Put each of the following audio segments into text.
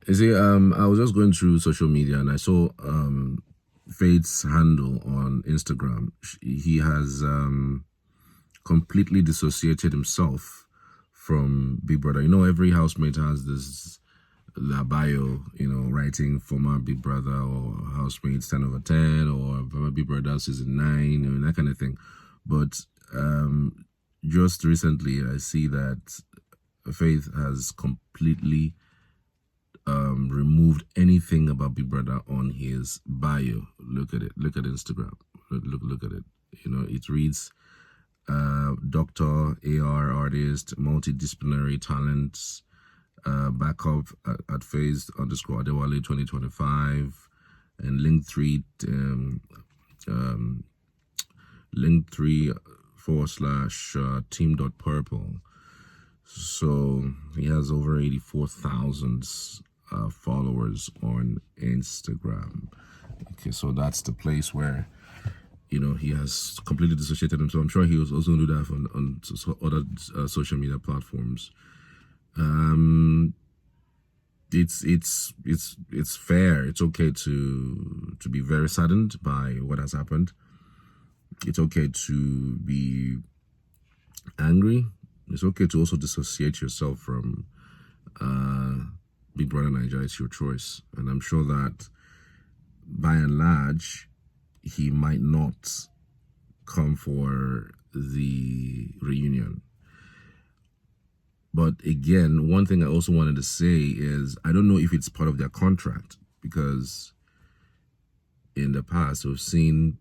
You see, I was just going through social media and I saw Faith's handle on Instagram. He has completely dissociated himself from Big Brother. You know, every housemate has this their bio, writing former Big Brother or housemates 10 over 10 or former Big Brother season 9, that kind of thing. But just recently, I see that Faith has completely removed anything about Big Brother on his bio. Look at it. Look at Instagram. Look at it. It reads Doctor, AR artist, multidisciplinary talents, backup at phase underscore Adewale 2025, and link3 / team.purple. So he has over 84,000 followers on Instagram. Okay, so that's the place where he has completely dissociated himself. I'm sure he was also going to do that on other social media platforms. It's fair. It's okay to be very saddened by what has happened. It's okay to be angry. It's okay to also dissociate yourself from Big Brother Bbnaija. It's your choice, and I'm sure that by and large, he might not come for the reunion. But again, one thing I also wanted to say is I don't know if it's part of their contract, because in the past we've seen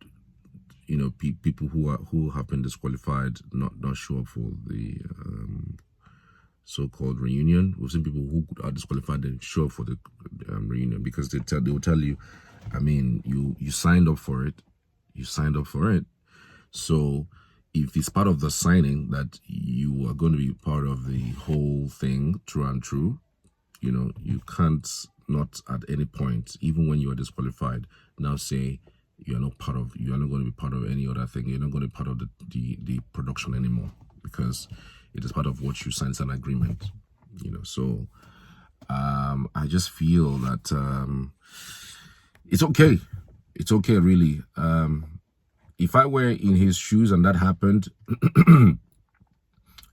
people who have been disqualified not show up for the so-called reunion. We've seen people who are disqualified and show up for the reunion, because they will tell you, I mean, you signed up for it. You signed up for it. So if it's part of the signing that you are going to be part of the whole thing, true and true, you can't not at any point, even when you are disqualified, now say you're not going to be part of any other thing. You're not going to be part of the production anymore, because it is part of what you signed, an agreement. So I just feel that it's okay. It's okay, really. If I were in his shoes and that happened,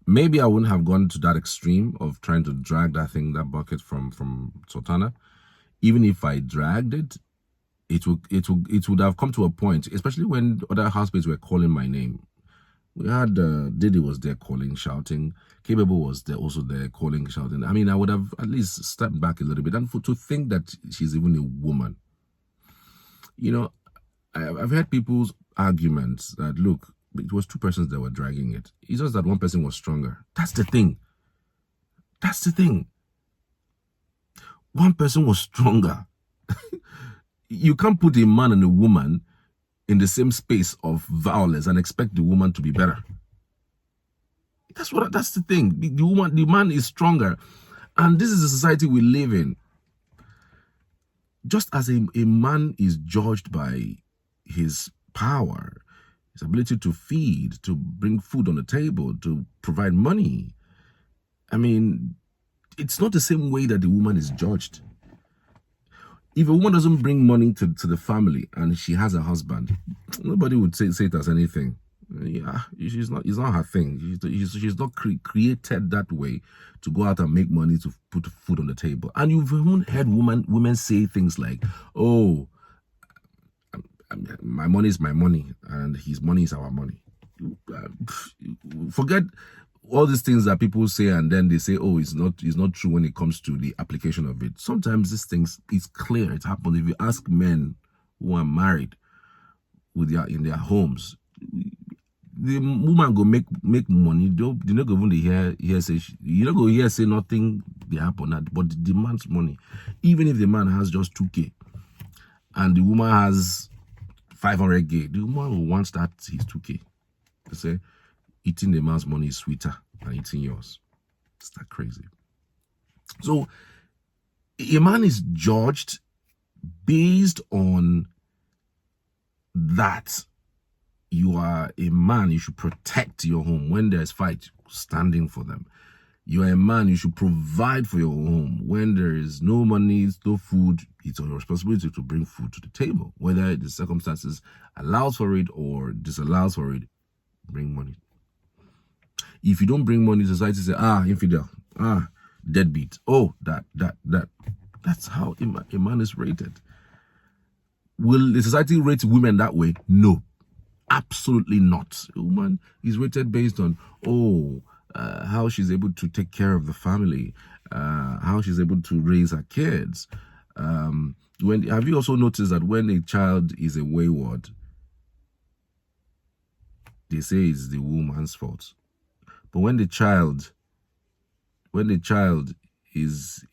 maybe I wouldn't have gone to that extreme of trying to drag that bucket from Sultana. Even if I dragged it, it would have come to a point, especially when other housemates were calling my name. We had Diddy was there calling, shouting. Capable was there, also there calling, shouting. I mean, I would have at least stepped back a little bit. And to think that she's even a woman. I've heard people's arguments that, look, it was two persons that were dragging it. It's just that one person was stronger. That's the thing. That's the thing. One person was stronger. You can't put a man and a woman in the same space of violence and expect the woman to be better. That's the thing. The man is stronger. And this is the society we live in. Just as a man is judged by his power, his ability to feed, to bring food on the table, to provide money, I mean, it's not the same way that the woman is judged. If a woman doesn't bring money to the family and she has a husband, nobody would say it as anything. Yeah, it's not her thing. She's not created that way to go out and make money to put food on the table. And you've even heard women say things like, "Oh, my money is my money, and his money is our money." Forget all these things that people say, and then they say, "Oh, it's not true" when it comes to the application of it. Sometimes these things, it's clear, it happens. If you ask men who are married in their homes, the woman go make money. They're not going to hear say, you're not going to hear say nothing they happen, but the demands money. Even if the man has just 2K and the woman has 500K, the woman will want that his 2K. They say eating the man's money is sweeter than eating yours. It's that crazy. So a man is judged based on that. You are a man, you should protect your home. When there's fight, standing for them. You are a man, you should provide for your home. When there is no money, no food, it's your responsibility to bring food to the table. Whether the circumstances allows for it or disallows for it, bring money. If you don't bring money, society say, infidel, deadbeat. Oh, that. That's how a man is rated. Will the society rate women that way? No, absolutely not. A woman is rated based on, how she's able to take care of the family, how she's able to raise her kids. Have you also noticed that when a child is a wayward, they say it's the woman's fault. But when the child is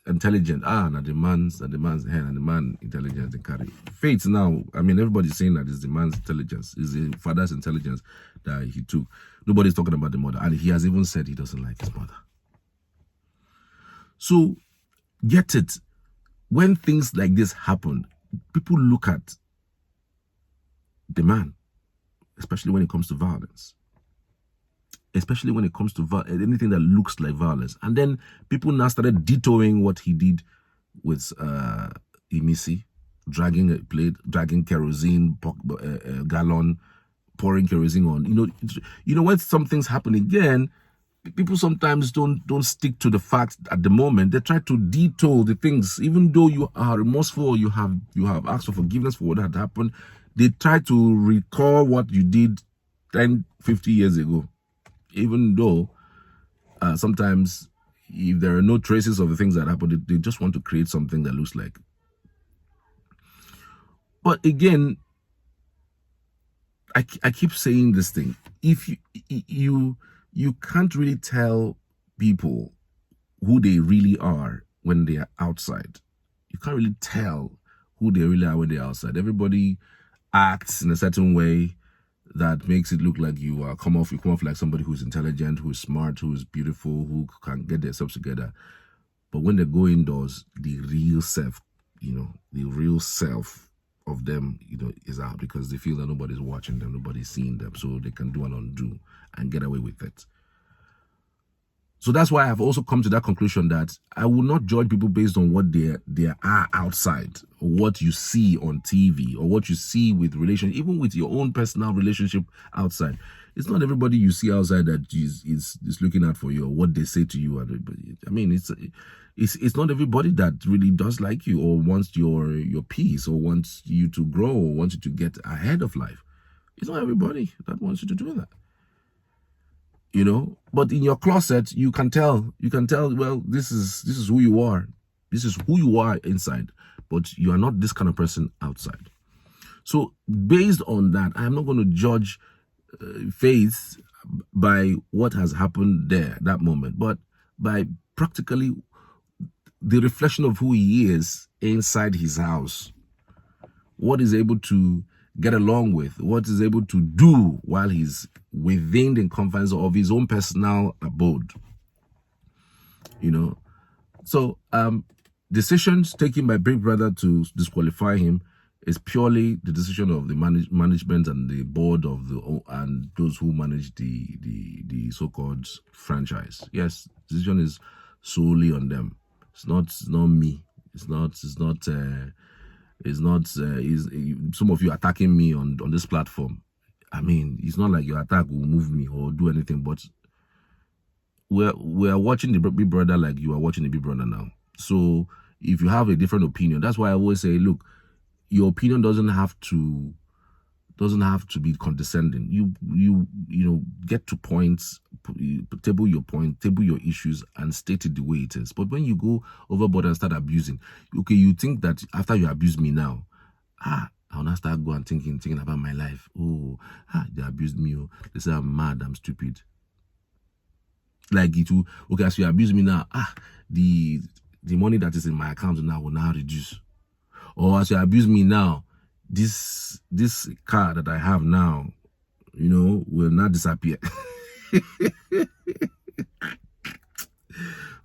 intelligent, now the man's hand, and the man intelligence they carry. Faith now, I mean, everybody's saying that it's the man's intelligence, it's the father's intelligence that he took. Nobody's talking about the mother, and he has even said he doesn't like his mother. So, get it. When things like this happen, people look at the man, especially when it comes to violence. Especially when it comes to anything that looks like violence. And then people now started detouring what he did with Emisi, dragging a plate, dragging kerosene gallon, pouring kerosene on. You know when some things happen again, people sometimes don't stick to the facts at the moment. They try to detour the things, even though you are remorseful, you have asked for forgiveness for what had happened. They try to recall what you did 10, 50 years ago. Even though sometimes if there are no traces of the things that happened, they just want to create something that looks like. But again, I keep saying this thing. If you can't really tell people who they really are when they are outside. You can't really tell who they really are when they're outside. Everybody acts in a certain way that makes it look like you come off like somebody who's intelligent, who's smart, who's beautiful, who can get themselves together. But when they go indoors, the real self, the real self of them, is out, because they feel that nobody's watching them, nobody's seeing them, so they can do and undo and get away with it. So that's why I've also come to that conclusion that I will not judge people based on what they are outside, or what you see on TV, or what you see with relationship, even with your own personal relationship outside. It's not everybody you see outside that is looking out for you, or what they say to you. I mean, it's not everybody that really does like you, or wants your peace, or wants you to grow, or wants you to get ahead of life. It's not everybody that wants you to do that. But in your closet, you can tell, well, this is who you are. This is who you are inside, but you are not this kind of person outside. So based on that, I'm not going to judge Faith by what has happened there, that moment, but by practically the reflection of who he is inside his house. What he's able to get along with, what he's able to do while he's within the confines of his own personal abode. So decisions taken by Big Brother to disqualify him is purely the decision of the management and the board and those who manage the so-called franchise. Yes, the decision is solely on them. It's not me. Some of you attacking me on this platform. I mean, it's not like your attack will move me or do anything, but we're watching the Big Brother like you are watching the Big Brother now. So if you have a different opinion, that's why I always say, look, your opinion doesn't have to be condescending. You get to points, table your point, table your issues, and state it the way it is. But when you go overboard and start abusing, okay, you think that after you abuse me now, I'll not start going thinking about my life. They abused me. They say I'm mad, I'm stupid. Like it will, okay, as you abuse me now, the money that is in my account now will now reduce. Or as you abuse me now, this car that I have now, will not disappear.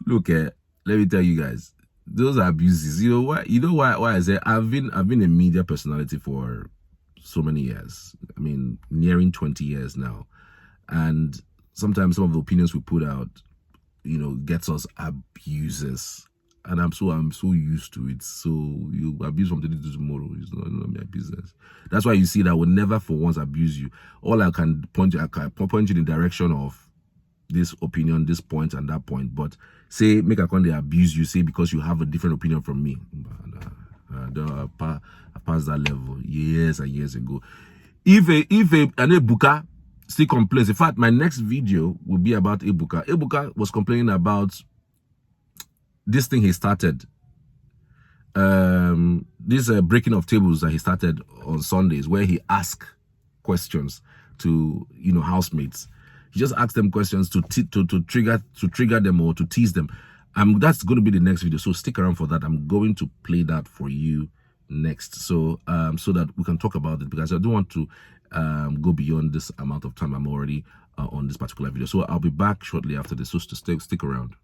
Look, let me tell you guys, those are abuses. You know why I say I've been a media personality for so many years. I mean, nearing 20 years now. And sometimes some of the opinions we put out, you know, gets us abuses. And I'm so used to it. So you abuse from today to tomorrow. It's not my business. That's why you see that I will never for once abuse you. All I can point you, I can point you in the direction of this opinion, this point, and that point. But say make a con they abuse you, say because you have a different opinion from me. I passed that level years and years ago. If an Ebuka still complains, in fact, my next video will be about Ebuka. Ebuka was complaining about this thing he started, this breaking of tables that he started on Sundays, where he asked questions to, you know, housemates. He just asked them questions to trigger them or to tease them. That's going to be the next video, so stick around for that. I'm going to play that for you next, so so that we can talk about it, because I don't want to go beyond this amount of time I'm already on this particular video. So I'll be back shortly after this, so stick around.